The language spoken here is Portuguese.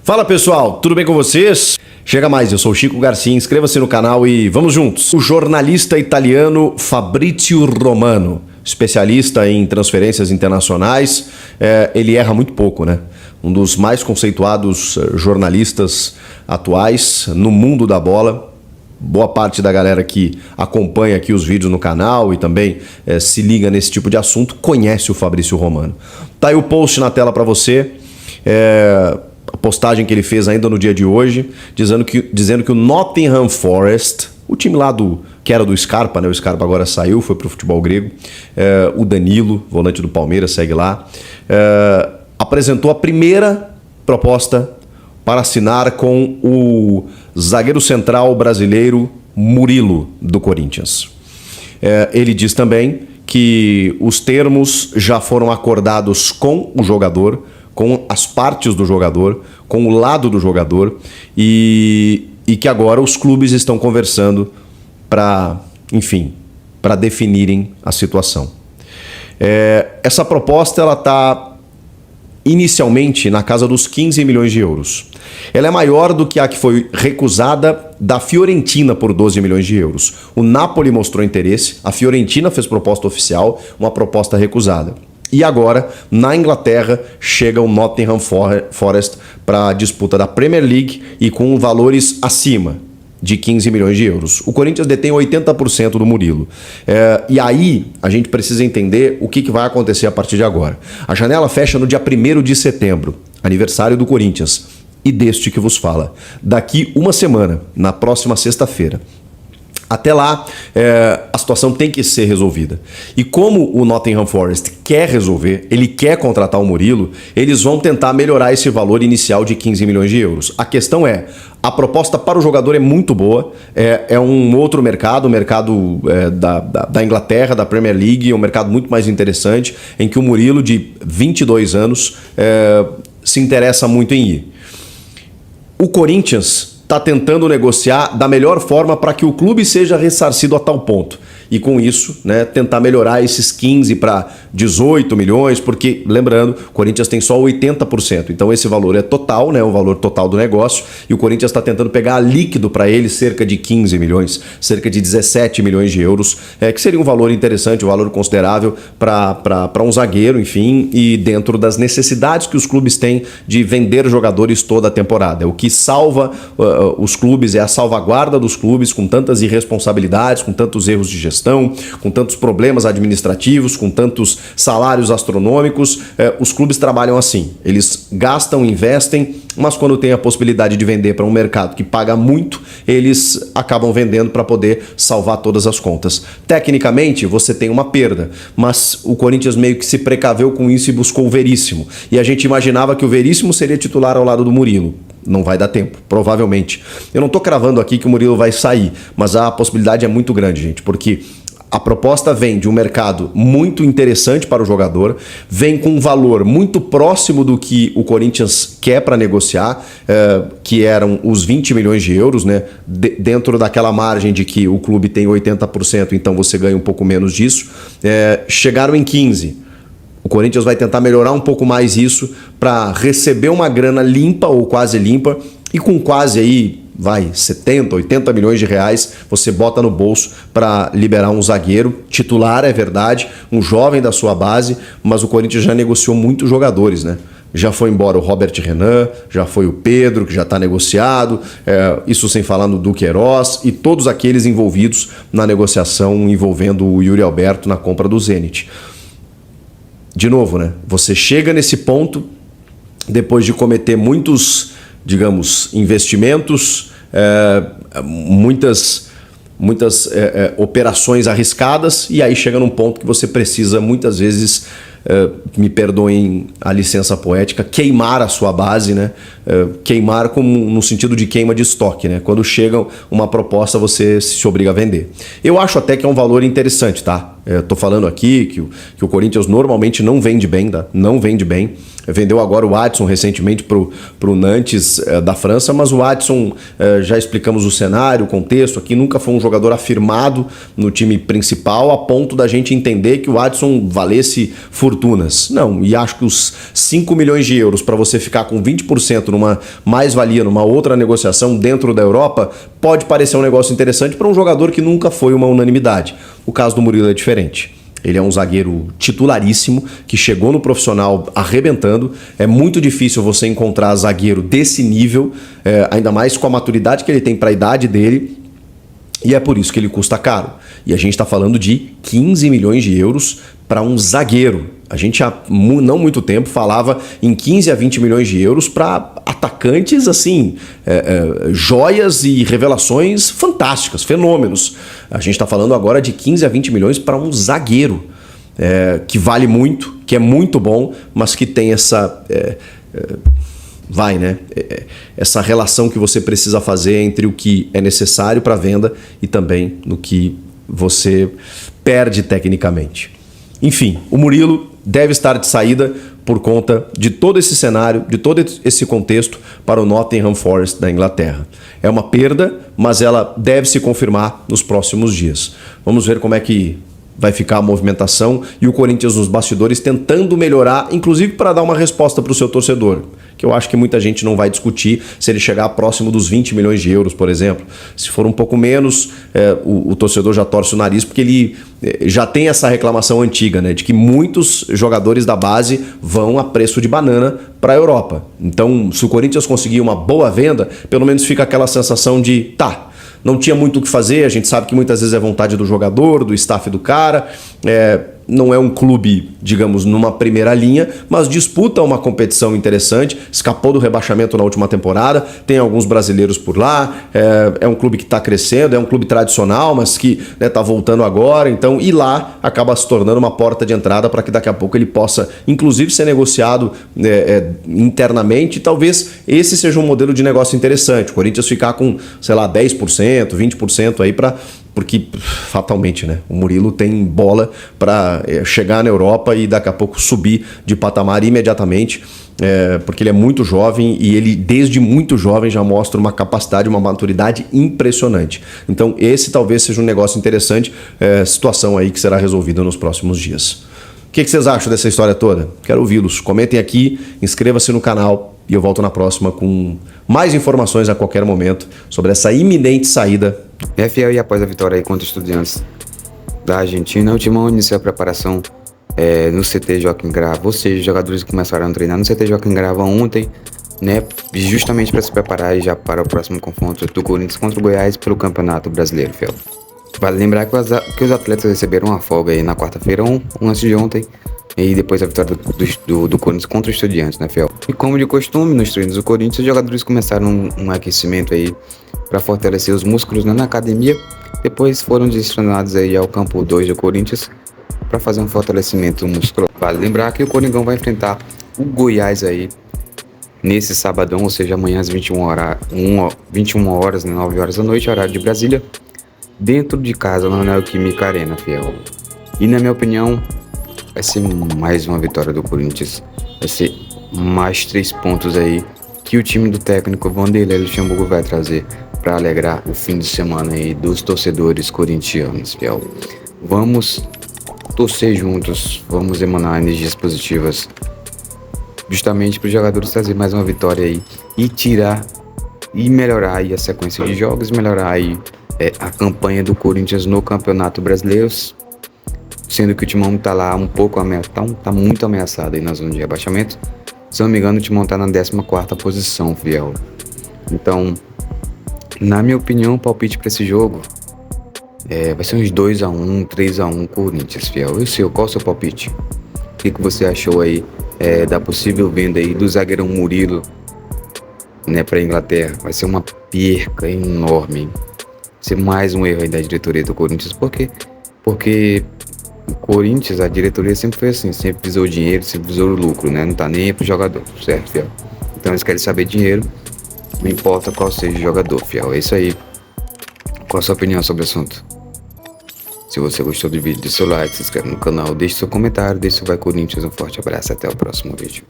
Fala pessoal, tudo bem com vocês? Chega mais, eu sou o Chico Garcia, inscreva-se no canal e vamos juntos. O jornalista italiano Fabrizio Romano, especialista em transferências internacionais, ele erra muito pouco, né? Um dos mais conceituados jornalistas atuais no mundo da bola. Boa parte da galera que acompanha aqui os vídeos no canal e também se liga nesse tipo de assunto conhece o Fabrizio Romano. Tá aí o post na tela para você. A postagem que ele fez ainda no dia de hoje, dizendo que o Nottingham Forest, o time lá que era do Scarpa, né? O Scarpa agora saiu, foi pro futebol grego. O Danilo, volante do Palmeiras, segue lá. Apresentou a primeira proposta para assinar com o zagueiro central brasileiro Murilo, do Corinthians. Ele diz também que os termos já foram acordados com o jogador, com as partes do jogador, com o lado do jogador e que agora os clubes estão conversando para definirem a situação. Essa proposta ela está inicialmente na casa dos 15 milhões de euros. Ela é maior do que a que foi recusada da Fiorentina por 12 milhões de euros. O Napoli mostrou interesse, a Fiorentina fez proposta oficial, uma proposta recusada. E agora, na Inglaterra, chega o Nottingham Forest para a disputa da Premier League e com valores acima de 15 milhões de euros. O Corinthians detém 80% do Murilo. E aí, a gente precisa entender o que vai acontecer a partir de agora. A janela fecha no dia 1º de setembro, aniversário do Corinthians, e deste que vos fala. Daqui uma semana, na próxima sexta-feira. Até lá, a situação tem que ser resolvida. E como o Nottingham Forest quer resolver, ele quer contratar o Murilo, eles vão tentar melhorar esse valor inicial de 15 milhões de euros. A questão a proposta para o jogador é muito boa, é um outro mercado, o mercado da Inglaterra, da Premier League, é um mercado muito mais interessante, em que o Murilo, de 22 anos, se interessa muito em ir. O Corinthians está tentando negociar da melhor forma para que o clube seja ressarcido a tal ponto. E com isso, né, tentar melhorar esses 15 para 18 milhões, porque, lembrando, o Corinthians tem só 80%. Então esse valor é total, né, o valor total do negócio, e o Corinthians está tentando pegar líquido para ele cerca de 15 milhões, cerca de 17 milhões de euros, que seria um valor interessante, um valor considerável para um zagueiro, enfim, e dentro das necessidades que os clubes têm de vender jogadores toda a temporada. O que salva os clubes é a salvaguarda dos clubes com tantas irresponsabilidades, com tantos erros de gestão, com tantos problemas administrativos, com tantos salários astronômicos. Os clubes trabalham assim. Eles gastam, investem, mas quando tem a possibilidade de vender para um mercado que paga muito, eles acabam vendendo para poder salvar todas as contas. Tecnicamente, você tem uma perda, mas o Corinthians meio que se precaveu com isso e buscou o Veríssimo. E a gente imaginava que o Veríssimo seria titular ao lado do Murilo. Não vai dar tempo, provavelmente. Eu não estou cravando aqui que o Murilo vai sair, mas a possibilidade é muito grande, gente, porque a proposta vem de um mercado muito interessante para o jogador, vem com um valor muito próximo do que o Corinthians quer para negociar, que eram os 20 milhões de euros, né? Dentro daquela margem de que o clube tem 80%, então você ganha um pouco menos disso. Chegaram em 15%. O Corinthians vai tentar melhorar um pouco mais isso para receber uma grana limpa ou quase limpa e com quase aí, 70, 80 milhões de reais você bota no bolso para liberar um zagueiro titular, é verdade, um jovem da sua base, mas o Corinthians já negociou muitos jogadores, né? Já foi embora o Robert Renan, já foi o Pedro, que já está negociado, isso sem falar no Duqueiroz e todos aqueles envolvidos na negociação envolvendo o Yuri Alberto na compra do Zenit. De novo, né? Você chega nesse ponto depois de cometer muitos, digamos, investimentos, muitas operações arriscadas, e aí chega num ponto que você precisa muitas vezes, me perdoem a licença poética, queimar a sua base, né? Queimar no sentido de queima de estoque, né? Quando chega uma proposta, você se obriga a vender. Eu acho até que é um valor interessante, tá? Tô falando aqui que o Corinthians normalmente não vende bem, tá? Não vende bem. Vendeu agora o Adson recentemente pro Nantes da França, mas o Adson, já explicamos o cenário, o contexto aqui, nunca foi um jogador afirmado no time principal a ponto da gente entender que o Adson valesse fortunas. Não, e acho que os 5 milhões de euros para você ficar com 20% numa mais-valia, numa outra negociação dentro da Europa, pode parecer um negócio interessante para um jogador que nunca foi uma unanimidade. O caso do Murilo é diferente. Ele é um zagueiro titularíssimo, que chegou no profissional arrebentando. É muito difícil você encontrar zagueiro desse nível, ainda mais com a maturidade que ele tem para a idade dele. E é por isso que ele custa caro. E a gente está falando de 15 milhões de euros para um zagueiro. A gente há não muito tempo falava em 15 a 20 milhões de euros para atacantes, assim, joias e revelações fantásticas, fenômenos. A gente está falando agora de 15 a 20 milhões para um zagueiro, que vale muito, que é muito bom, mas que tem essa... essa relação que você precisa fazer entre o que é necessário para a venda e também no que você perde tecnicamente. Enfim, o Murilo deve estar de saída por conta de todo esse cenário, de todo esse contexto para o Nottingham Forest da Inglaterra. É uma perda, mas ela deve se confirmar nos próximos dias. Vamos ver como é que vai ficar a movimentação e o Corinthians nos bastidores tentando melhorar, inclusive para dar uma resposta para o seu torcedor, que eu acho que muita gente não vai discutir se ele chegar próximo dos 20 milhões de euros, por exemplo. Se for um pouco menos, o torcedor já torce o nariz, porque ele já tem essa reclamação antiga, né, de que muitos jogadores da base vão a preço de banana para a Europa. Então, se o Corinthians conseguir uma boa venda, pelo menos fica aquela sensação de, não tinha muito o que fazer, a gente sabe que muitas vezes é vontade do jogador, do staff do cara, não é um clube, digamos, numa primeira linha, mas disputa uma competição interessante, escapou do rebaixamento na última temporada, tem alguns brasileiros por lá, é um clube que está crescendo, é um clube tradicional, mas que está voltando agora, então ir lá acaba se tornando uma porta de entrada para que daqui a pouco ele possa, inclusive, ser negociado internamente, e talvez esse seja um modelo de negócio interessante, o Corinthians ficar com, sei lá, 10%, 20% aí porque fatalmente, né, o Murilo tem bola para chegar na Europa e daqui a pouco subir de patamar imediatamente, porque ele é muito jovem e ele desde muito jovem já mostra uma capacidade, uma maturidade impressionante. Então esse talvez seja um negócio interessante, situação aí que será resolvida nos próximos dias. O que vocês acham dessa história toda? Quero ouvi-los. Comentem aqui, inscreva-se no canal e eu volto na próxima com mais informações a qualquer momento sobre essa iminente saída. Fiel, e após a vitória aí contra os Estudiantes da Argentina, o Timão iniciou a preparação no CT Joaquim Grava, ou seja, os jogadores começaram a treinar no CT Joaquim Grava ontem, né, justamente para se preparar já para o próximo confronto do Corinthians contra o Goiás pelo Campeonato Brasileiro, Fiel. Vale lembrar que os atletas receberam uma folga aí na quarta-feira, antes de ontem, e depois a vitória do Corinthians contra os Estudiantes, né, Fiel? E como de costume, nos treinos do Corinthians, os jogadores começaram um aquecimento aí para fortalecer os músculos, né, na academia. Depois foram direcionados aí ao campo 2 do Corinthians para fazer um fortalecimento muscular. Vale lembrar que o Coringão vai enfrentar o Goiás aí nesse sabadão, ou seja, amanhã às 21 horas, né, 9 horas da noite, horário de Brasília, dentro de casa, na Neoquímica Arena, Fiel. E na minha opinião, vai ser mais uma vitória do Corinthians, vai ser mais 3 pontos aí que o time do técnico Vanderlei Luxemburgo vai trazer para alegrar o fim de semana aí dos torcedores corintianos, Fiel. Vamos torcer juntos, vamos emanar energias positivas, justamente para os jogadores trazer mais uma vitória aí e tirar e melhorar aí a sequência de jogos, melhorar aí a campanha do Corinthians no Campeonato Brasileiro, sendo que o Timão tá lá um pouco ameaçado, tá muito ameaçado aí na zona de rebaixamento. Se não me engano, o Timão tá na 14ª posição, Fiel. Então, na minha opinião, o palpite para esse jogo vai ser uns 2-1, 3-1 Corinthians, Fiel. E o seu, qual é o seu palpite? O que você achou aí da possível venda aí do zagueirão Murilo, né, para Inglaterra? Vai ser uma perca enorme, hein? Vai ser mais um erro aí da diretoria do Corinthians, porque o Corinthians, a diretoria sempre foi assim, sempre visou o dinheiro, sempre visou o lucro, né? Não tá nem aí pro jogador, certo, Fiel? Então eles querem saber dinheiro, não importa qual seja o jogador, Fiel. É isso aí. Qual a sua opinião sobre o assunto? Se você gostou do vídeo, dê seu like, se inscreve no canal, deixe seu comentário, deixe seu vai Corinthians, um forte abraço, até o próximo vídeo.